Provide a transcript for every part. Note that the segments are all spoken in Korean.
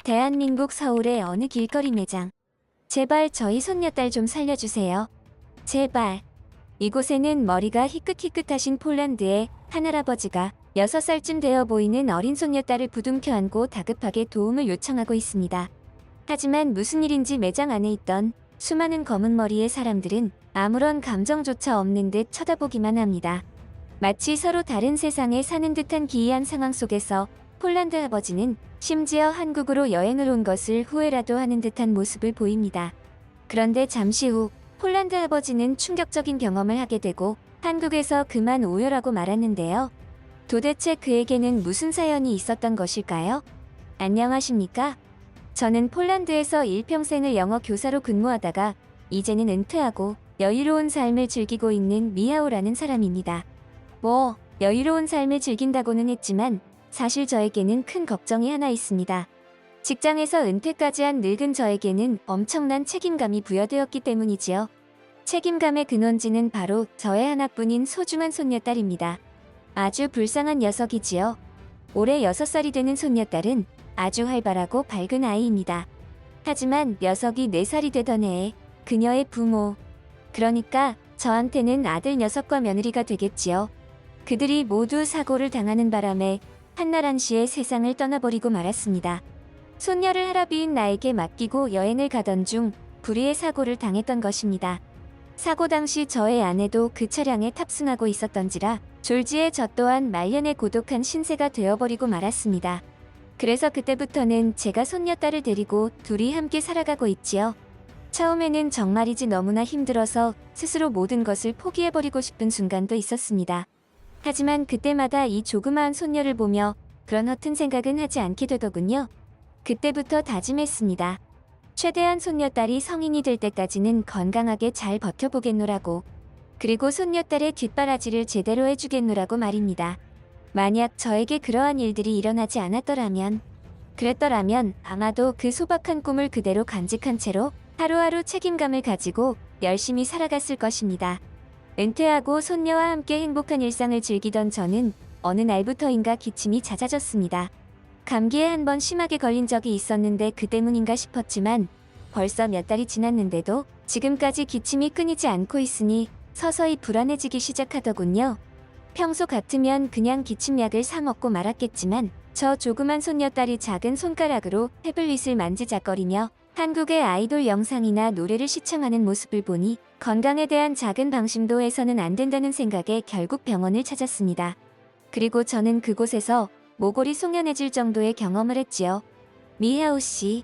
대한민국 서울의 어느 길거리 매장. 제발 저희 손녀딸 좀 살려주세요. 제발. 이곳에는 머리가 희끗희끗하신 폴란드의 한할아버지가 6살쯤 되어 보이는 어린 손녀딸을 부둥켜 안고 다급하게 도움을 요청하고 있습니다. 하지만 무슨 일인지 매장 안에 있던 수많은 검은 머리의 사람들은 아무런 감정조차 없는 듯 쳐다보기만 합니다. 마치 서로 다른 세상에 사는 듯한 기이한 상황 속에서 폴란드 아버지는 심지어 한국으로 여행을 온 것을 후회라도 하는 듯한 모습을 보입니다. 그런데 잠시 후 폴란드 아버지는 충격적인 경험을 하게 되고 한국에서 그만 오열하고 말았는데요. 도대체 그에게는 무슨 사연이 있었던 것일까요? 안녕하십니까? 저는 폴란드에서 일평생을 영어 교사로 근무하다가 이제는 은퇴하고 여유로운 삶을 즐기고 있는 미하오라는 사람입니다. 여유로운 삶을 즐긴다고는 했지만 사실 저에게는 큰 걱정이 하나 있습니다. 직장에서 은퇴까지 한 늙은 저에게는 엄청난 책임감이 부여되었기 때문이지요. 책임감의 근원지는 바로 저의 하나뿐인 소중한 손녀딸입니다. 아주 불쌍한 녀석이지요. 올해 6살이 되는 손녀딸은 아주 활발하고 밝은 아이입니다. 하지만 녀석이 4살이 되던 해에 그녀의 부모, 그러니까 저한테는 아들 녀석과 며느리가 되겠지요. 그들이 모두 사고를 당하는 바람에 한날 한시에 세상을 떠나버리고 말았습니다. 손녀를 할아비인 나에게 맡기고 여행을 가던 중 불의의 사고를 당했던 것입니다. 사고 당시 저의 아내도 그 차량에 탑승하고 있었던지라 졸지에 저 또한 말년에 고독한 신세가 되어버리고 말았습니다. 그래서 그때부터는 제가 손녀딸을 데리고 둘이 함께 살아가고 있지요. 처음에는 정말이지 너무나 힘들어서 스스로 모든 것을 포기해버리고 싶은 순간도 있었습니다. 하지만 그때마다 이 조그마한 손녀를 보며 그런 허튼 생각은 하지 않게 되더군요. 그때부터 다짐했습니다. 최대한 손녀딸이 성인이 될 때까지는 건강하게 잘 버텨보겠노라고. 그리고 손녀딸의 뒷바라지를 제대로 해주겠노라고 말입니다. 만약 저에게 그러한 일들이 일어나지 그랬더라면 아마도 그 소박한 꿈을 그대로 간직한 채로 하루하루 책임감을 가지고 열심히 살아갔을 것입니다. 은퇴하고 손녀와 함께 행복한 일상을 즐기던 저는 어느 날부터인가 기침이 잦아졌습니다. 감기에 한 번 심하게 걸린 적이 있었는데 그 때문인가 싶었지만 벌써 몇 달이 지났는데도 지금까지 기침이 끊이지 않고 있으니 서서히 불안해지기 시작하더군요. 평소 같으면 그냥 기침약을 사 먹고 말았겠지만 저 조그만 손녀딸이 작은 손가락으로 태블릿을 만지작거리며 한국의 아이돌 영상이나 노래를 시청하는 모습을 보니 건강에 대한 작은 방심도 해서는 안 된다는 생각에 결국 병원을 찾았습니다. 그리고 저는 그곳에서 모골이 송연해질 정도의 경험을 했지요. 미하오 씨,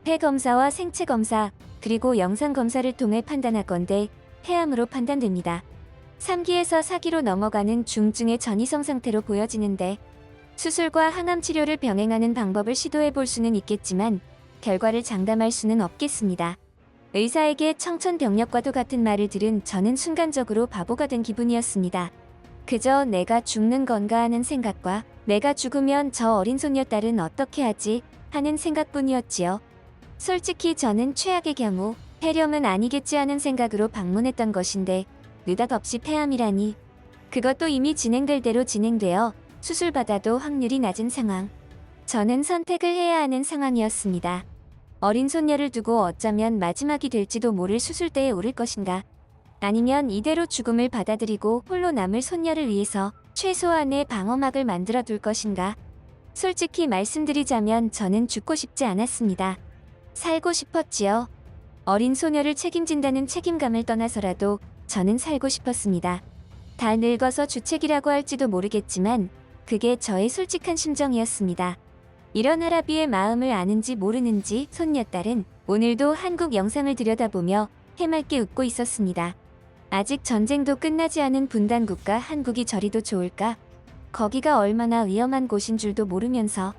폐 검사와 생체 검사, 그리고 영상 검사를 통해 판단하건대 폐암으로 판단됩니다. 3기에서 4기로 넘어가는 중증의 전이성 상태로 보여지는데 수술과 항암 치료를 병행하는 방법을 시도해 볼 수는 있겠지만 결과를 장담할 수는 없겠습니다. 의사에게 청천벽력과도 같은 말을 들은 저는 순간적으로 바보가 된 기분이었습니다. 그저 내가 죽는 건가 하는 생각과 내가 죽으면 저 어린 손녀딸은 어떻게 하지 하는 생각뿐이었지요. 솔직히 저는 최악의 경우 폐렴은 아니겠지 하는 생각으로 방문했던 것인데 느닷없이 폐암이라니. 그것도 이미 진행될 대로 진행되어 수술받아도 확률이 낮은 상황. 저는 선택을 해야 하는 상황이었습니다. 어린 손녀를 두고 어쩌면 마지막이 될지도 모를 수술대에 오를 것인가. 아니면 이대로 죽음을 받아들이고 홀로 남을 손녀를 위해서 최소한의 방어막을 만들어 둘 것인가. 솔직히 말씀드리자면 저는 죽고 싶지 않았습니다. 살고 싶었지요. 어린 소녀를 책임진다는 책임감을 떠나서라도 저는 살고 싶었습니다. 다 늙어서 주책이라고 할지도 모르겠지만 그게 저의 솔직한 심정이었습니다. 이런 할아비의 마음을 아는지 모르는지 손녀딸은 오늘도 한국 영상을 들여다보며 해맑게 웃고 있었습니다. 아직 전쟁도 끝나지 않은 분단국가 한국이 저리도 좋을까? 거기가 얼마나 위험한 곳인 줄도 모르면서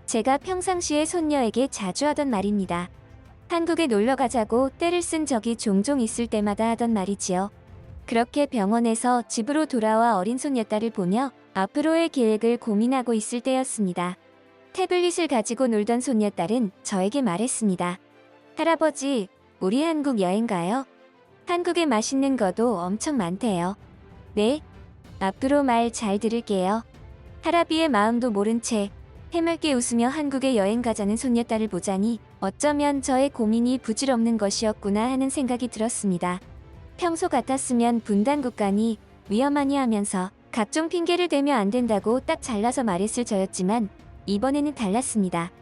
제가 평상시에 손녀에게 자주 하던 말입니다. 한국에 놀러 가자고 떼를 쓴 적이 종종 있을 때마다 하던 말이지요. 그렇게 병원에서 집으로 돌아와 어린 손녀딸을 보며 앞으로의 계획을 고민하고 있을 때였습니다. 태블릿을 가지고 놀던 손녀딸은 저에게 말했습니다. 할아버지, 우리 한국 여행 가요? 한국에 맛있는 거도 엄청 많대요. 네? 앞으로 말 잘 들을게요. 할아비의 마음도 모른 채 해맑게 웃으며 한국에 여행 가자는 손녀딸을 보자니 어쩌면 저의 고민이 부질없는 것이었구나 하는 생각이 들었습니다. 평소 같았으면 분단국가니 위험하니 하면서 각종 핑계를 대며 안 된다고 딱 잘라서 말했을 저였지만 이번에는 달랐습니다.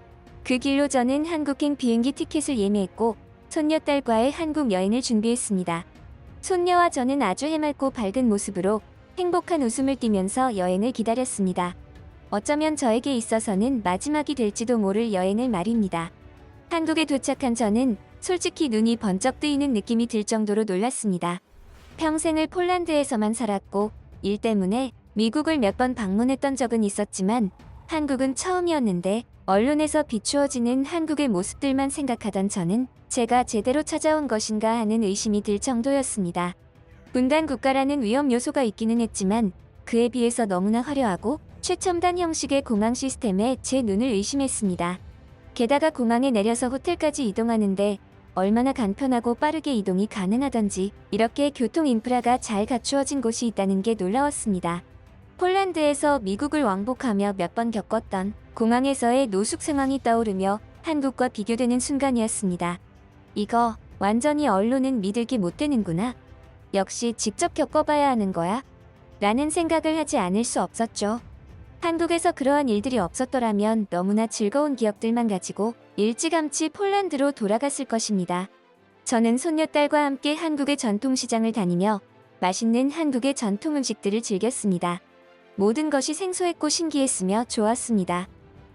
그 길로 저는 한국행 비행기 티켓을 예매했고 손녀딸과의 한국 여행을 준비했습니다. 손녀와 저는 아주 해맑고 밝은 모습으로 행복한 웃음을 띠면서 여행을 기다렸습니다. 어쩌면 저에게 있어서는 마지막이 될지도 모를 여행을 말입니다. 한국에 도착한 저는 솔직히 눈이 번쩍 뜨이는 느낌이 들 정도로 놀랐습니다. 평생을 폴란드에서만 살았고 일 때문에 미국을 몇 번 방문했던 적은 있었지만 한국은 처음이었는데 언론에서 비추어지는 한국의 모습들만 생각하던 저는 제가 제대로 찾아온 것인가 하는 의심이 들 정도였습니다. 분단 국가라는 위험 요소가 있기는 했지만 그에 비해서 너무나 화려하고 최첨단 형식의 공항 시스템에 제 눈을 의심했습니다. 게다가 공항에 내려서 호텔까지 이동하는데 얼마나 간편하고 빠르게 이동이 가능하던지 이렇게 교통 인프라가 잘 갖추어진 곳이 있다는 게 놀라웠습니다. 폴란드에서 미국을 왕복하며 몇 번 겪었던 공항에서의 노숙 상황이 떠오르며 한국과 비교되는 순간이었습니다. 이거 완전히 언론은 믿을게 못 되는구나. 역시 직접 겪어봐야 하는 거야. 라는 생각을 하지 않을 수 없었죠. 한국에서 그러한 일들이 없었더라면 너무나 즐거운 기억들만 가지고 일찌감치 폴란드로 돌아갔을 것입니다. 저는 손녀딸과 함께 한국의 전통시장을 다니며 맛있는 한국의 전통 음식들을 즐겼습니다. 모든 것이 생소했고 신기했으며 좋았습니다.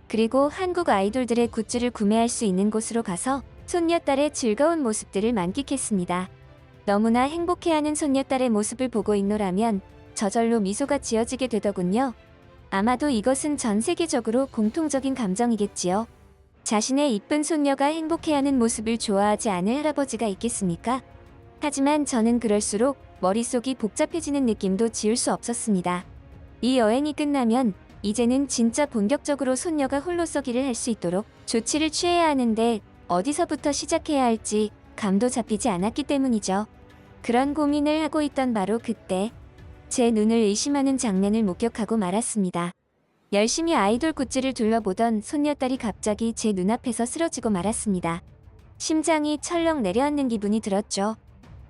그리고 한국 아이돌들의 굿즈를 구매할 수 있는 곳으로 가서 손녀딸의 즐거운 모습들을 만끽했습니다. 너무나 행복해하는 손녀딸의 모습을 보고 있노라면 저절로 미소가 지어지게 되더군요. 아마도 이것은 전 세계적으로 공통적인 감정이겠지요. 자신의 이쁜 손녀가 행복해하는 모습을 좋아하지 않을 할아버지가 있겠습니까? 하지만 저는 그럴수록 머릿속이 복잡해지는 느낌도 지울 수 없었습니다. 이 여행이 끝나면 이제는 진짜 본격적으로 손녀가 홀로 서기를 할 수 있도록 조치를 취해야 하는데 어디서부터 시작해야 할지 감도 잡히지 않았기 때문이죠. 그런 고민을 하고 있던 바로 그때 제 눈을 의심하는 장면을 목격하고 말았습니다. 열심히 아이돌 굿즈를 둘러보던 손녀딸이 갑자기 제 눈앞에서 쓰러지고 말았습니다. 심장이 철렁 내려앉는 기분이 들었죠.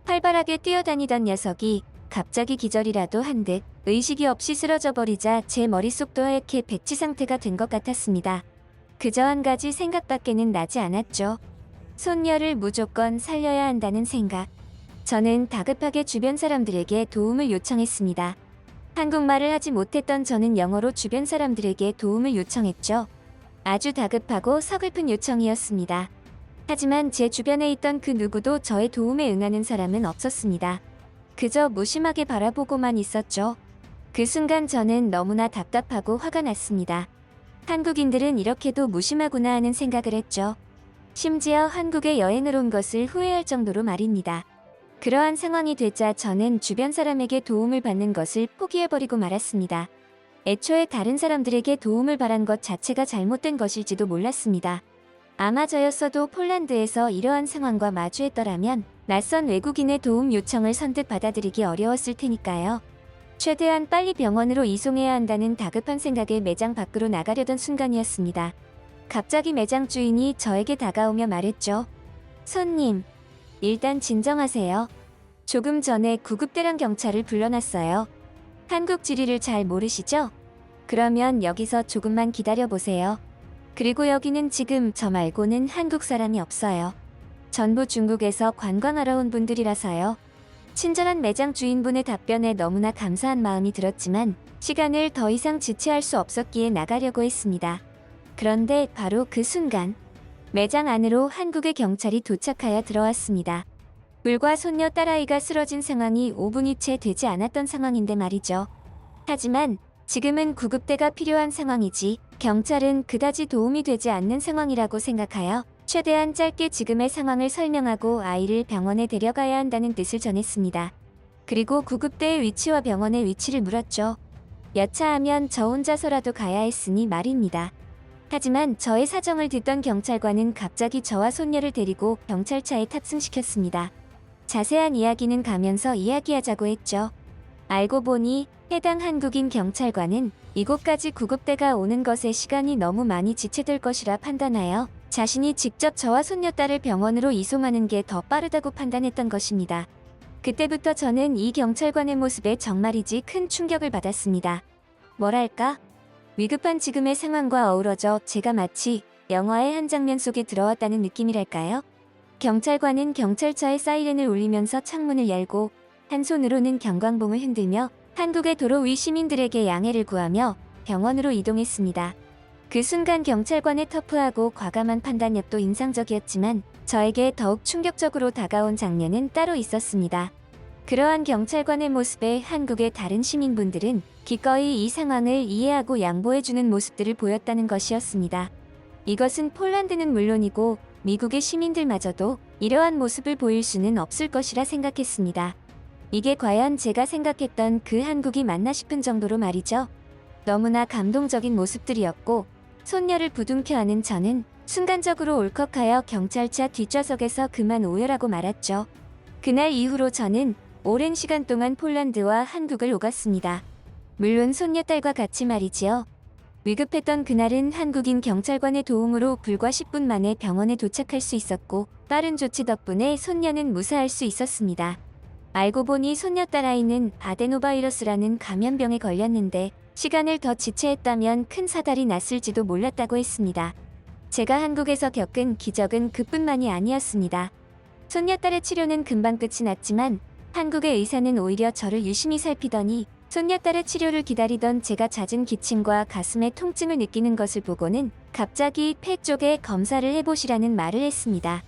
활발하게 뛰어다니던 녀석이 갑자기 기절이라도 한 듯 의식이 없이 쓰러져 버리자 제 머릿속도 하얗게 백지 상태가 된 것 같았습니다. 그저 한 가지 생각밖에는 나지 않았죠. 손녀를 무조건 살려야 한다는 생각. 저는 다급하게 주변 사람들에게 도움을 요청했습니다. 한국말을 하지 못했던 저는 영어로 주변 사람들에게 도움을 요청했죠. 아주 다급하고 서글픈 요청이었습니다. 하지만 제 주변에 있던 그 누구도 저의 도움에 응하는 사람은 없었습니다. 그저 무심하게 바라보고만 있었죠. 그 순간 저는 너무나 답답하고 화가 났습니다. 한국인들은 이렇게도 무심하구나 하는 생각을 했죠. 심지어 한국에 여행을 온 것을 후회할 정도로 말입니다. 그러한 상황이 되자 저는 주변 사람에게 도움을 받는 것을 포기해버리고 말았습니다. 애초에 다른 사람들에게 도움을 바란 것 자체가 잘못된 것일지도 몰랐습니다. 아마 저였어도 폴란드에서 이러한 상황과 마주했더라면 낯선 외국인의 도움 요청을 선뜻 받아들이기 어려웠을 테니까요. 최대한 빨리 병원으로 이송해야 한다는 다급한 생각에 매장 밖으로 나가려던 순간이었습니다. 갑자기 매장 주인이 저에게 다가오며 말했죠. 손님, 일단 진정하세요. 조금 전에 구급대랑 경찰을 불러놨어요. 한국 지리를 잘 모르시죠? 그러면 여기서 조금만 기다려보세요. 그리고 여기는 지금 저 말고는 한국 사람이 없어요. 전부 중국에서 관광하러 온 분들이라서요. 친절한 매장 주인분의 답변에 너무나 감사한 마음이 들었지만 시간을 더 이상 지체할 수 없었기에 나가려고 했습니다. 그런데 바로 그 순간 매장 안으로 한국의 경찰이 도착하여 들어왔습니다. 불과 손녀 딸아이가 쓰러진 상황이 5분이 채 되지 않았던 상황인데 말이죠. 하지만 지금은 구급대가 필요한 상황이지 경찰은 그다지 도움이 되지 않는 상황이라고 생각하여 최대한 짧게 지금의 상황을 설명하고 아이를 병원에 데려가야 한다는 뜻을 전했습니다. 그리고 구급대의 위치와 병원의 위치를 물었죠. 여차하면 저 혼자서라도 가야 했으니 말입니다. 하지만 저의 사정을 듣던 경찰관은 갑자기 저와 손녀를 데리고 경찰차에 탑승시켰습니다. 자세한 이야기는 가면서 이야기하자고 했죠. 알고 보니 해당 한국인 경찰관은 이곳까지 구급대가 오는 것에 시간이 너무 많이 지체될 것이라 판단하여 자신이 직접 저와 손녀딸을 병원으로 이송하는 게 더 빠르다고 판단했던 것입니다. 그때부터 저는 이 경찰관의 모습에 정말이지 큰 충격을 받았습니다. 뭐랄까? 위급한 지금의 상황과 어우러져 제가 마치 영화의 한 장면 속에 들어왔다는 느낌이랄까요? 경찰관은 경찰차의 사이렌을 울리면서 창문을 열고 한 손으로는 경광봉을 흔들며 한국의 도로 위 시민들에게 양해를 구하며 병원으로 이동했습니다. 그 순간 경찰관의 터프하고 과감한 판단력도 인상적이었지만 저에게 더욱 충격적으로 다가온 장면은 따로 있었습니다. 그러한 경찰관의 모습에 한국의 다른 시민분들은 기꺼이 이 상황을 이해하고 양보해주는 모습들을 보였다는 것이었습니다. 이것은 폴란드는 물론이고 미국의 시민들마저도 이러한 모습을 보일 수는 없을 것이라 생각했습니다. 이게 과연 제가 생각했던 그 한국이 맞나 싶은 정도로 말이죠. 너무나 감동적인 모습들이었고 손녀를 부둥켜 안은 저는 순간적으로 울컥하여 경찰차 뒷좌석에서 그만 오열하고 말았죠. 그날 이후로 저는 오랜 시간 동안 폴란드와 한국을 오갔습니다. 물론 손녀딸과 같이 말이지요. 위급했던 그날은 한국인 경찰관의 도움으로 불과 10분 만에 병원에 도착할 수 있었고 빠른 조치 덕분에 손녀는 무사할 수 있었습니다. 알고 보니 손녀딸 아이는 아데노바이러스라는 감염병에 걸렸는데 시간을 더 지체했다면 큰 사달이 났을지도 몰랐다고 했습니다. 제가 한국에서 겪은 기적은 그뿐만이 아니었습니다. 손녀딸의 치료는 금방 끝이 났지만 한국의 의사는 오히려 저를 유심히 살피더니 손녀딸의 치료를 기다리던 제가 잦은 기침과 가슴에 통증을 느끼는 것을 보고는 갑자기 폐 쪽에 검사를 해보시라는 말을 했습니다.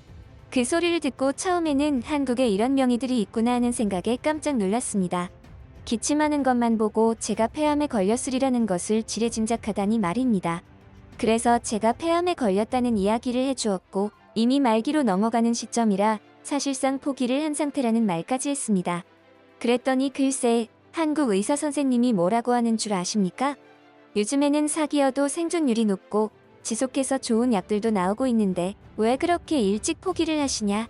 그 소리를 듣고 처음에는 한국에 이런 명의들이 있구나 하는 생각에 깜짝 놀랐습니다. 기침하는 것만 보고 제가 폐암에 걸렸으리라는 것을 지레짐작하다니 말입니다. 그래서 제가 폐암에 걸렸다는 이야기를 해주었고 이미 말기로 넘어가는 시점이라 사실상 포기를 한 상태라는 말까지 했습니다. 그랬더니 글쎄 한국 의사 선생님이 뭐라고 하는 줄 아십니까? 요즘에는 사기여도 생존율이 높고 지속해서 좋은 약들도 나오고 있는데 왜 그렇게 일찍 포기를 하시냐?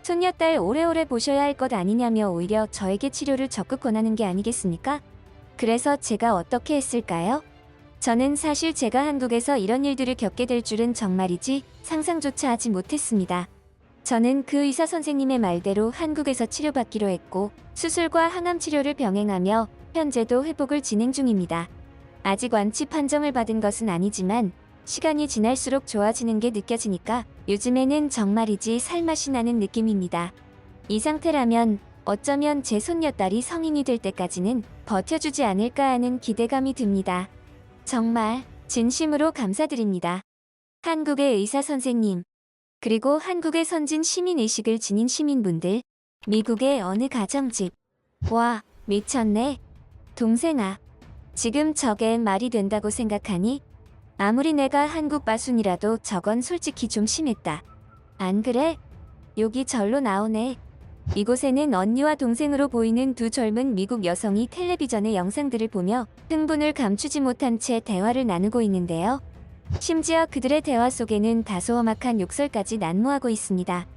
손녀딸 오래오래 보셔야 할 것 아니냐며 오히려 저에게 치료를 적극 권하는 게 아니겠습니까? 그래서 제가 어떻게 했을까요? 저는 사실 제가 한국에서 이런 일들을 겪게 될 줄은 정말이지 상상조차 하지 못했습니다. 저는 그 의사 선생님의 말대로 한국에서 치료받기로 했고 수술과 항암 치료를 병행하며 현재도 회복을 진행 중입니다. 아직 완치 판정을 받은 것은 아니지만 시간이 지날수록 좋아지는 게 느껴지니까 요즘에는 정말이지 살맛이 나는 느낌입니다. 이 상태라면 어쩌면 제 손녀딸이 성인이 될 때까지는 버텨주지 않을까 하는 기대감이 듭니다. 정말 진심으로 감사드립니다. 한국의 의사 선생님, 그리고 한국의 선진 시민의식을 지닌 시민분들, 미국의 어느 가정집. 와, 미쳤네. 동생아, 지금 저게 말이 된다고 생각하니? 아무리 내가 한국 마순이라도 저건 솔직히 좀 심했다. 안 그래? 욕이 절로 나오네. 이곳에는 언니와 동생으로 보이는 두 젊은 미국 여성이 텔레비전의 영상들을 보며 흥분을 감추지 못한 채 대화를 나누고 있는데요. 심지어 그들의 대화 속에는 다소 험악한 욕설까지 난무하고 있습니다.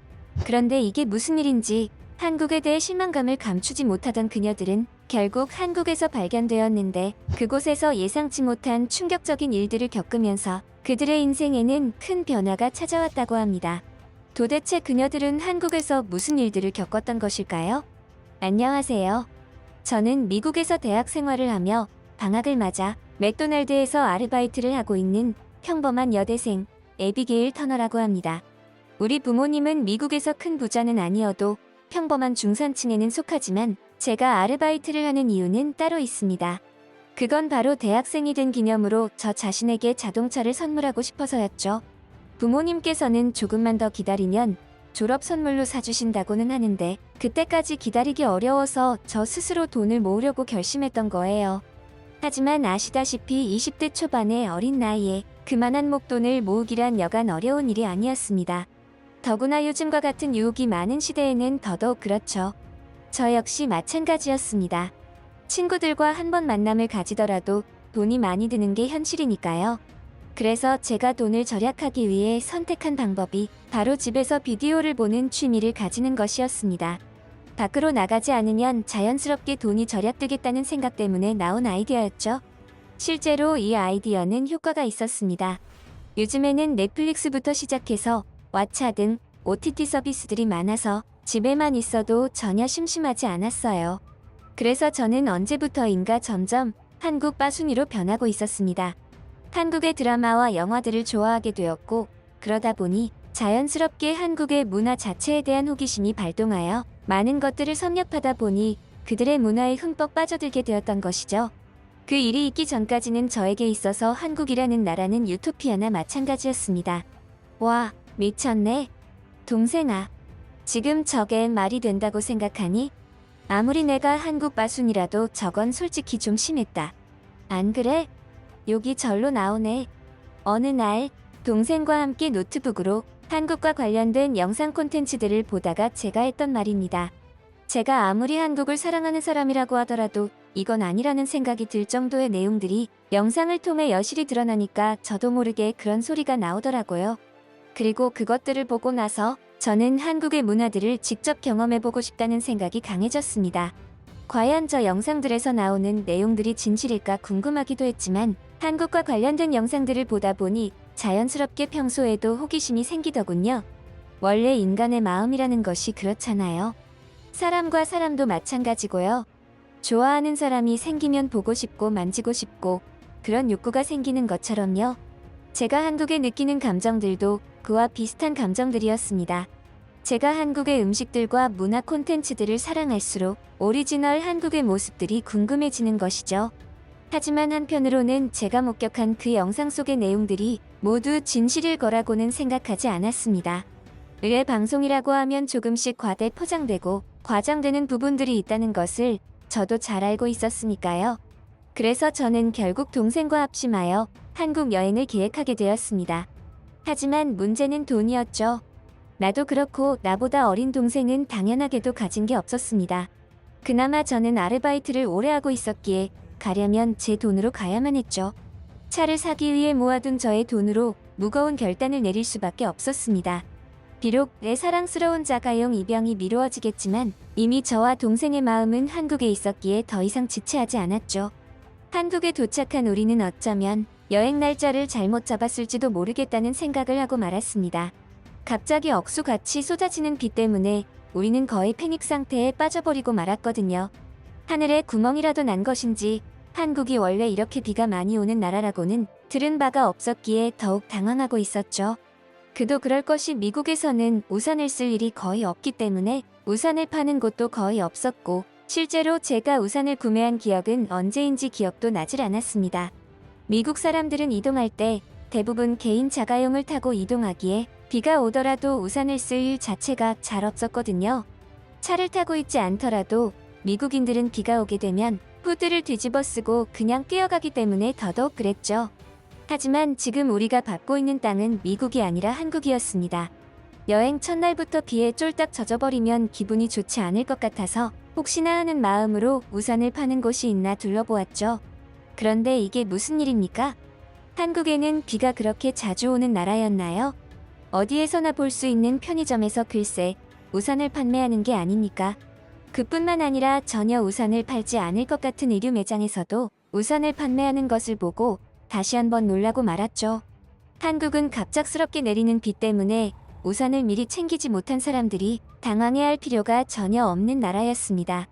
그런데 이게 무슨 일인지 한국에 대해 실망감을 감추지 못하던 그녀들은 결국 한국에서 발견되었는데 그곳에서 예상치 못한 충격적인 일들을 겪으면서 그들의 인생에는 큰 변화가 찾아왔다고 합니다. 도대체 그녀들은 한국에서 무슨 일들을 겪었던 것일까요? 안녕하세요. 저는 미국에서 대학 생활을 하며 방학을 맞아 맥도날드에서 아르바이트를 하고 있는 평범한 여대생 에비게일 터너라고 합니다. 우리 부모님은 미국에서 큰 부자는 아니어도 평범한 중산층에는 속하지만 제가 아르바이트를 하는 이유는 따로 있습니다. 그건 바로 대학생이 된 기념으로 저 자신에게 자동차를 선물하고 싶어서였죠. 부모님께서는 조금만 더 기다리면 졸업 선물로 사주신다고는 하는데 그때까지 기다리기 어려워서 저 스스로 돈을 모으려고 결심했던 거예요. 하지만 아시다시피 20대 초반의 어린 나이에 그만한 목돈을 모으기란 여간 어려운 일이 아니었습니다. 더구나 요즘과 같은 유혹이 많은 시대에는 더더욱 그렇죠. 저 역시 마찬가지였습니다. 친구들과 한 번 만남을 가지더라도 돈이 많이 드는 게 현실이니까요. 그래서 제가 돈을 절약하기 위해 선택한 방법이 바로 집에서 비디오를 보는 취미를 가지는 것이었습니다. 밖으로 나가지 않으면 자연스럽게 돈이 절약되겠다는 생각 때문에 나온 아이디어였죠. 실제로 이 아이디어는 효과가 있었습니다. 요즘에는 넷플릭스부터 시작해서 왓챠 등 OTT 서비스들이 많아서 집에만 있어도 전혀 심심하지 않았어요. 그래서 저는 언제부터인가 점점 한국 빠순이로 변하고 있었습니다. 한국의 드라마와 영화들을 좋아하게 되었고, 그러다 보니 자연스럽게 한국의 문화 자체에 대한 호기심이 발동하여 많은 것들을 섭렵하다 보니 그들의 문화에 흠뻑 빠져들게 되었던 것이죠. 그 일이 있기 전까지는 저에게 있어서 한국이라는 나라는 유토피아나 마찬가지였습니다. 와, 미쳤네. 동생아. 지금 저게 말이 된다고 생각하니? 아무리 내가 한국 빠순이라도 저건 솔직히 좀 심했다. 안 그래? 욕이 절로 나오네. 어느 날 동생과 함께 노트북으로 한국과 관련된 영상 콘텐츠들을 보다가 제가 했던 말입니다. 제가 아무리 한국을 사랑하는 사람이라고 하더라도 이건 아니라는 생각이 들 정도의 내용들이 영상을 통해 여실히 드러나니까 저도 모르게 그런 소리가 나오더라고요. 그리고 그것들을 보고 나서 저는 한국의 문화들을 직접 경험해보고 싶다는 생각이 강해졌습니다. 과연 저 영상들에서 나오는 내용들이 진실일까 궁금하기도 했지만 한국과 관련된 영상들을 보다 보니 자연스럽게 평소에도 호기심이 생기더군요. 원래 인간의 마음이라는 것이 그렇잖아요. 사람과 사람도 마찬가지고요. 좋아하는 사람이 생기면 보고 싶고 만지고 싶고 그런 욕구가 생기는 것처럼요. 제가 한국에 느끼는 감정들도 그와 비슷한 감정들이었습니다. 제가 한국의 음식들과 문화 콘텐츠들을 사랑할수록 오리지널 한국의 모습들이 궁금해지는 것이죠. 하지만 한편으로는 제가 목격한 그 영상 속의 내용들이 모두 진실일 거라고는 생각하지 않았습니다. 의뢰 방송이라고 하면 조금씩 과대 포장되고 과장되는 부분들이 있다는 것을 저도 잘 알고 있었으니까요. 그래서 저는 결국 동생과 합심하여 한국 여행을 계획하게 되었습니다. 하지만 문제는 돈이었죠. 나도 그렇고 나보다 어린 동생은 당연하게도 가진 게 없었습니다. 그나마 저는 아르바이트를 오래 하고 있었기에 가려면 제 돈으로 가야만 했죠. 차를 사기 위해 모아둔 저의 돈으로 무거운 결단을 내릴 수밖에 없었습니다. 비록 내 사랑스러운 자가용 입양이 미루어지겠지만 이미 저와 동생의 마음은 한국에 있었기에 더 이상 지체하지 않았죠. 한국에 도착한 우리는 어쩌면 여행 날짜를 잘못 잡았을지도 모르겠다는 생각을 하고 말았습니다. 갑자기 억수같이 쏟아지는 비 때문에 우리는 거의 패닉 상태에 빠져버리고 말았거든요. 하늘에 구멍이라도 난 것인지 한국이 원래 이렇게 비가 많이 오는 나라라고는 들은 바가 없었기에 더욱 당황하고 있었죠. 그도 그럴 것이 미국에서는 우산을 쓸 일이 거의 없기 때문에 우산을 파는 곳도 거의 없었고 실제로 제가 우산을 구매한 기억은 언제인지 기억도 나질 않았습니다. 미국 사람들은 이동할 때 대부분 개인 자가용을 타고 이동하기에 비가 오더라도 우산을 쓸 일 자체가 잘 없었거든요. 차를 타고 있지 않더라도 미국인들은 비가 오게 되면 후드를 뒤집어 쓰고 그냥 뛰어가기 때문에 더더욱 그랬죠. 하지만 지금 우리가 밟고 있는 땅은 미국이 아니라 한국이었습니다. 여행 첫날부터 비에 쫄딱 젖어버리면 기분이 좋지 않을 것 같아서 혹시나 하는 마음으로 우산을 파는 곳이 있나 둘러보았죠. 그런데 이게 무슨 일입니까? 한국에는 비가 그렇게 자주 오는 나라였나요? 어디에서나 볼 수 있는 편의점에서 글쎄 우산을 판매하는 게 아닙니까? 그뿐만 아니라 전혀 우산을 팔지 않을 것 같은 의류 매장에서도 우산을 판매하는 것을 보고 다시 한번 놀라고 말았죠. 한국은 갑작스럽게 내리는 비 때문에 우산을 미리 챙기지 못한 사람들이 당황해할 필요가 전혀 없는 나라였습니다.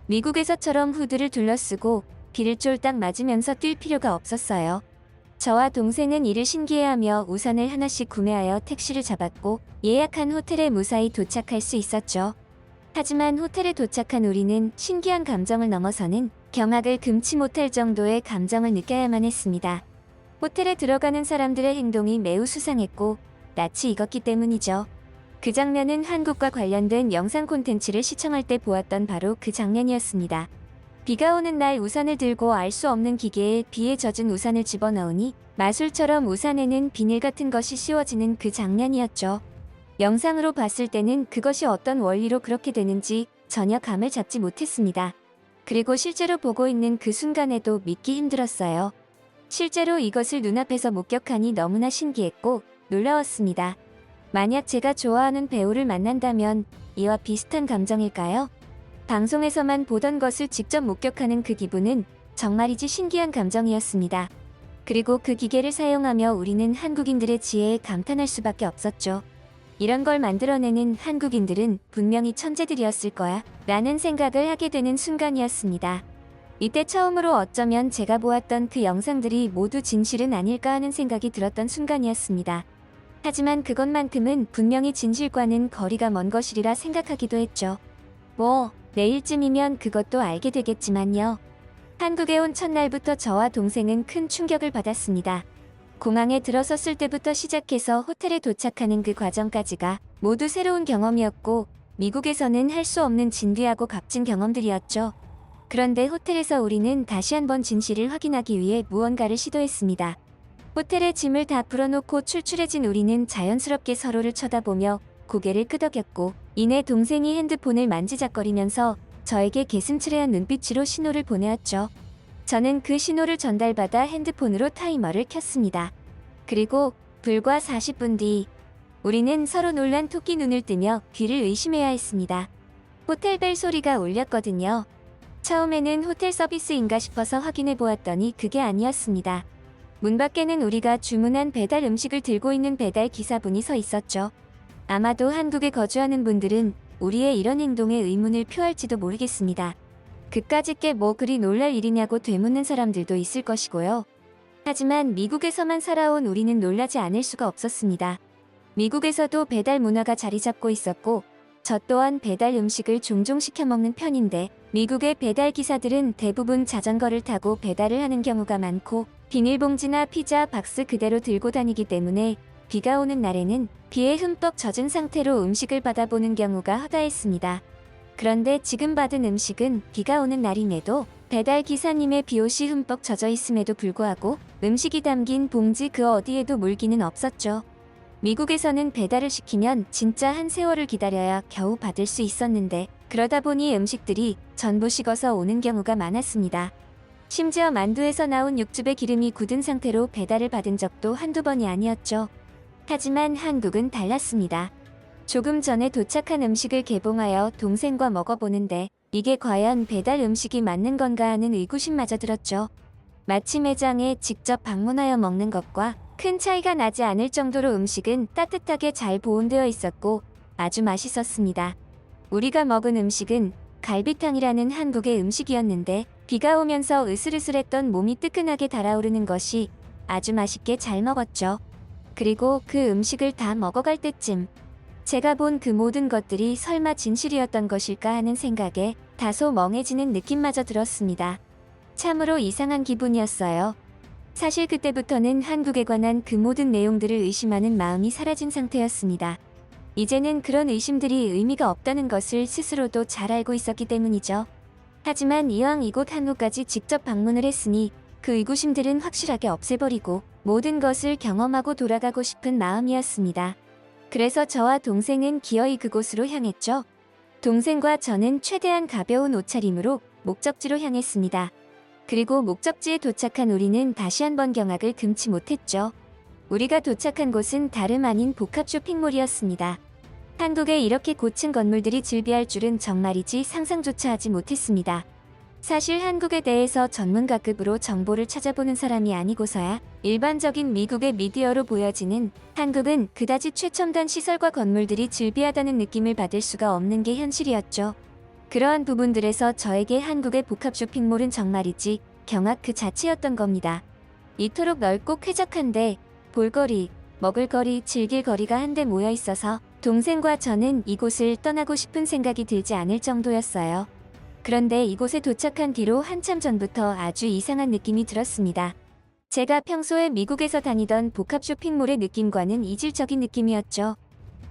미국에서처럼 후드를 둘러쓰고 비를 쫄딱 맞으면서 뛸 필요가 없었어요. 저와 동생은 이를 신기해하며 우산을 하나씩 구매하여 택시를 잡았고 예약한 호텔에 무사히 도착할 수 있었죠. 하지만 호텔에 도착한 우리는 신기한 감정을 넘어서는 경악을 금치 못할 정도의 감정을 느껴야만 했습니다. 호텔에 들어가는 사람들의 행동이 매우 수상했고 낯이 익었기 때문이죠. 그 장면은 한국과 관련된 영상 콘텐츠를 시청할 때 보았던 바로 그 장면이었습니다. 비가 오는 날 우산을 들고 알 수 없는 기계에 비에 젖은 우산을 집어넣으니 마술처럼 우산에는 비닐 같은 것이 씌워지는 그 장면이었죠. 영상으로 봤을 때는 그것이 어떤 원리로 그렇게 되는지 전혀 감을 잡지 못했습니다. 그리고 실제로 보고 있는 그 순간에도 믿기 힘들었어요. 실제로 이것을 눈앞에서 목격하니 너무나 신기했고 놀라웠습니다. 만약 제가 좋아하는 배우를 만난다면 이와 비슷한 감정일까요? 방송에서만 보던 것을 직접 목격하는 그 기분은 정말이지 신기한 감정이었습니다. 그리고 그 기계를 사용하며 우리는 한국인들의 지혜에 감탄할 수밖에 없었죠. 이런 걸 만들어내는 한국인들은 분명히 천재들이었을 거야 라는 생각을 하게 되는 순간이었습니다. 이때 처음으로 어쩌면 제가 보았던 그 영상들이 모두 진실은 아닐까 하는 생각이 들었던 순간이었습니다. 하지만 그것만큼은 분명히 진실과는 거리가 먼 것이리라 생각하기도 했죠. 뭐 내일쯤이면 그것도 알게 되겠지만요. 한국에 온 첫날부터 저와 동생은 큰 충격을 받았습니다. 공항에 들어섰을 때부터 시작해서 호텔에 도착하는 그 과정까지가 모두 새로운 경험이었고 미국에서는 할 수 없는 진귀하고 값진 경험들이었죠. 그런데 호텔에서 우리는 다시 한번 진실을 확인하기 위해 무언가를 시도했습니다. 호텔에 짐을 다 풀어놓고 출출해진 우리는 자연스럽게 서로를 쳐다보며 고개를 끄덕였고 이내 동생이 핸드폰을 만지작거리면서 저에게 개슴츠레한 눈빛으로 신호를 보내었죠. 저는 그 신호를 전달받아 핸드폰으로 타이머를 켰습니다. 그리고 불과 40분 뒤 우리는 서로 놀란 토끼 눈을 뜨며 귀를 의심해야 했습니다. 호텔벨 소리가 울렸거든요. 처음에는 호텔 서비스인가 싶어서 확인해 보았더니 그게 아니었습니다. 문 밖에는 우리가 주문한 배달 음식을 들고 있는 배달 기사분이 서 있었죠. 아마도 한국에 거주하는 분들은 우리의 이런 행동에 의문을 표할지도 모르겠습니다. 그까짓 게 뭐 그리 놀랄 일이냐고 되묻는 사람들도 있을 것이고요. 하지만 미국에서만 살아온 우리는 놀라지 않을 수가 없었습니다. 미국에서도 배달 문화가 자리 잡고 있었고 저 또한 배달 음식을 종종 시켜 먹는 편인데 미국의 배달 기사들은 대부분 자전거를 타고 배달을 하는 경우가 많고 비닐봉지나 피자 박스 그대로 들고 다니기 때문에 비가 오는 날에는 비에 흠뻑 젖은 상태로 음식을 받아보는 경우가 허다했습니다. 그런데 지금 받은 음식은 비가 오는 날임에도 배달 기사님의 비옷이 흠뻑 젖어 있음에도 불구하고 음식이 담긴 봉지 그 어디에도 물기는 없었죠. 미국에서는 배달을 시키면 진짜 한 세월을 기다려야 겨우 받을 수 있었는데 그러다 보니 음식들이 전부 식어서 오는 경우가 많았습니다. 심지어 만두에서 나온 육즙의 기름이 굳은 상태로 배달을 받은 적도 한두 번이 아니었죠. 하지만 한국은 달랐습니다. 조금 전에 도착한 음식을 개봉하여 동생과 먹어보는데 이게 과연 배달 음식이 맞는 건가 하는 의구심마저 들었죠. 마치 매장에 직접 방문하여 먹는 것과 큰 차이가 나지 않을 정도로 음식은 따뜻하게 잘 보온되어 있었고 아주 맛있었습니다. 우리가 먹은 음식은 갈비탕이라는 한국의 음식이었는데 비가 오면서 으슬으슬했던 몸이 뜨끈하게 달아오르는 것이 아주 맛있게 잘 먹었죠. 그리고 그 음식을 다 먹어갈 때쯤 제가 본 그 모든 것들이 설마 진실이었던 것일까 하는 생각에 다소 멍해지는 느낌마저 들었습니다. 참으로 이상한 기분이었어요. 사실 그때부터는 한국에 관한 그 모든 내용들을 의심하는 마음이 사라진 상태였습니다. 이제는 그런 의심들이 의미가 없다는 것을 스스로도 잘 알고 있었기 때문이죠. 하지만 이왕 이곳 한국까지 직접 방문을 했으니 그 의구심들은 확실하게 없애버리고 모든 것을 경험하고 돌아가고 싶은 마음이었습니다. 그래서 저와 동생은 기어이 그곳으로 향했죠. 동생과 저는 최대한 가벼운 옷차림으로 목적지로 향했습니다. 그리고 목적지에 도착한 우리는 다시 한번 경악을 금치 못했죠. 우리가 도착한 곳은 다름 아닌 복합 쇼핑몰이었습니다. 한국에 이렇게 고층 건물들이 즐비할 줄은 정말이지 상상조차 하지 못했습니다. 사실 한국에 대해서 전문가급으로 정보를 찾아보는 사람이 아니고서야 일반적인 미국의 미디어로 보여지는 한국은 그다지 최첨단 시설과 건물들이 즐비하다는 느낌을 받을 수가 없는 게 현실이었죠. 그러한 부분들에서 저에게 한국의 복합 쇼핑몰은 정말이지 경악 그 자체였던 겁니다. 이토록 넓고 쾌적한데 볼거리, 먹을거리, 즐길거리가 한데 모여 있어서 동생과 저는 이곳을 떠나고 싶은 생각이 들지 않을 정도였어요. 그런데 이곳에 도착한 뒤로 한참 전부터 아주 이상한 느낌이 들었습니다. 제가 평소에 미국에서 다니던 복합 쇼핑몰의 느낌과는 이질적인 느낌이었죠.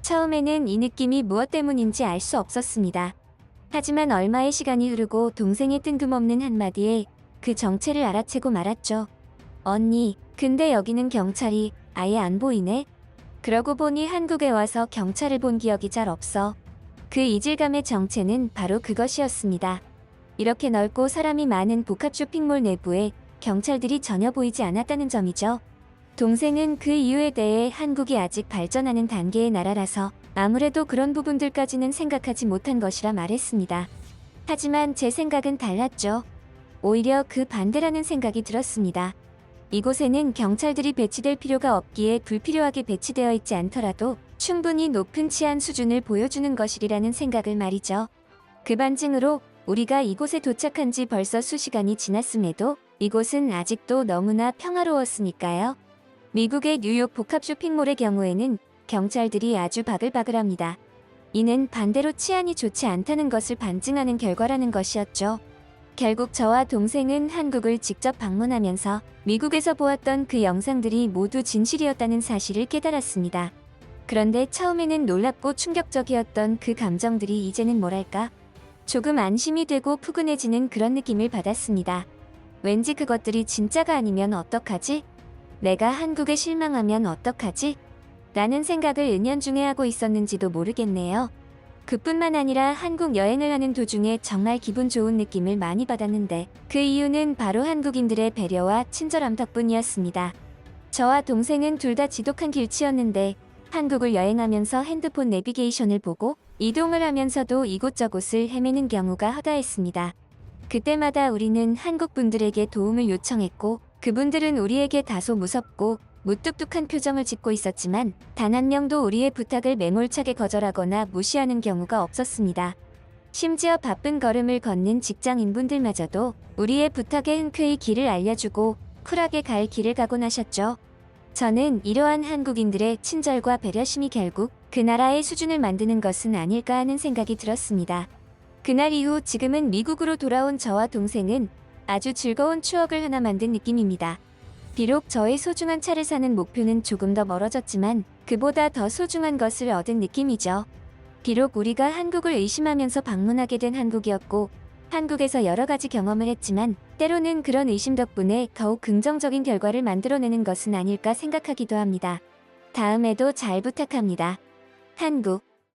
처음에는 이 느낌이 무엇 때문인지 알 수 없었습니다. 하지만 얼마의 시간이 흐르고 동생의 뜬금없는 한마디에 그 정체를 알아채고 말았죠. 언니, 근데 여기는 경찰이 아예 안 보이네? 그러고 보니 한국에 와서 경찰을 본 기억이 잘 없어. 그 이질감의 정체는 바로 그것이었습니다. 이렇게 넓고 사람이 많은 복합 쇼핑몰 내부에 경찰들이 전혀 보이지 않았다는 점이죠. 동생은 그 이유에 대해 한국이 아직 발전하는 단계의 나라라서 아무래도 그런 부분들까지는 생각하지 못한 것이라 말했습니다. 하지만 제 생각은 달랐죠. 오히려 그 반대라는 생각이 들었습니다. 이곳에는 경찰들이 배치될 필요가 없기에 불필요하게 배치되어 있지 않더라도 충분히 높은 치안 수준을 보여주는 것이라는 생각을 말이죠. 그 반증으로 우리가 이곳에 도착한 지 벌써 수시간이 지났음에도 이곳은 아직도 너무나 평화로웠으니까요. 미국의 뉴욕 복합 쇼핑몰의 경우에는 경찰들이 아주 바글바글합니다. 이는 반대로 치안이 좋지 않다는 것을 반증하는 결과라는 것이었죠. 결국 저와 동생은 한국을 직접 방문하면서 미국에서 보았던 그 영상들이 모두 진실이었다는 사실을 깨달았습니다. 그런데 처음에는 놀랍고 충격적이었던 그 감정들이 이제는 뭐랄까? 조금 안심이 되고 푸근해지는 그런 느낌을 받았습니다. 왠지 그것들이 진짜가 아니면 어떡하지? 내가 한국에 실망하면 어떡하지? 라는 생각을 은연중에 하고 있었는지도 모르겠네요. 그뿐만 아니라 한국 여행을 하는 도중에 정말 기분 좋은 느낌을 많이 받았는데 그 이유는 바로 한국인들의 배려와 친절함 덕분이었습니다. 저와 동생은 둘 다 지독한 길치였는데 한국을 여행하면서 핸드폰 내비게이션을 보고 이동을 하면서도 이곳저곳을 헤매는 경우가 허다했습니다. 그때마다 우리는 한국 분들에게 도움을 요청했고 그분들은 우리에게 다소 무섭고 무뚝뚝한 표정을 짓고 있었지만 단 한 명도 우리의 부탁을 매몰차게 거절하거나 무시하는 경우가 없었습니다. 심지어 바쁜 걸음을 걷는 직장인분들마저도 우리의 부탁에 흔쾌히 길을 알려주고 쿨하게 갈 길을 가곤 하셨죠. 저는 이러한 한국인들의 친절과 배려심이 결국 그 나라의 수준을 만드는 것은 아닐까 하는 생각이 들었습니다. 그날 이후 지금은 미국으로 돌아온 저와 동생은 아주 즐거운 추억을 하나 만든 느낌입니다. 비록 저의 소중한 차를 사는 목표는 조금 더 멀어졌지만 그보다 더 소중한 것을 얻은 느낌이죠. 비록 우리가 한국을 의심하면서 방문하게 된 한국이었고 한국에서 여러 가지 경험을 했지만 때로는 그런 의심 덕분에 더욱 긍정적인 결과를 만들어내는 것은 아닐까 생각하기도 합니다. 다음에도 잘 부탁합니다. 한국